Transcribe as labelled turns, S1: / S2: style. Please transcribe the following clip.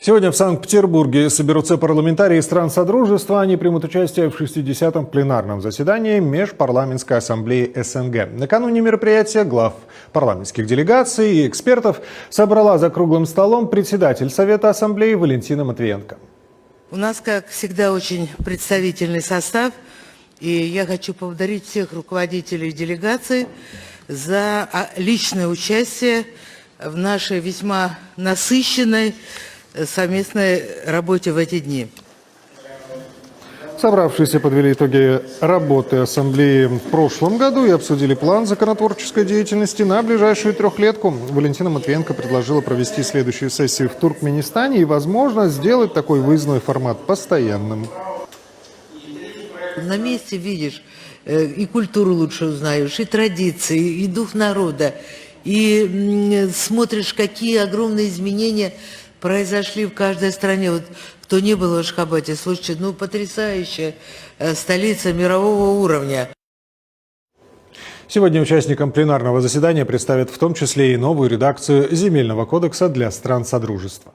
S1: Сегодня в Санкт-Петербурге соберутся парламентарии стран Содружества. Они примут участие в 60-м пленарном заседании Межпарламентской ассамблеи СНГ. Накануне мероприятия глав парламентских делегаций и экспертов собрала за круглым столом председатель Совета ассамблеи Валентина Матвиенко.
S2: У нас, как всегда, очень представительный состав. И я хочу поблагодарить всех руководителей делегаций за личное участие в нашей весьма насыщенной совместной работе в эти дни.
S1: Собравшиеся подвели итоги работы ассамблеи в прошлом году и обсудили план законотворческой деятельности на ближайшую трехлетку. Валентина Матвиенко предложила провести следующую сессию в Туркменистане и, возможно, сделать такой выездной формат постоянным.
S2: На месте видишь, и культуру лучше узнаешь, и традиции, и дух народа, и смотришь, какие огромные изменения произошли в каждой стране. Вот кто не был в Ашхабаде, слушайте, потрясающая столица мирового уровня.
S1: Сегодня участникам пленарного заседания представят в том числе и новую редакцию Земельного кодекса для стран Содружества.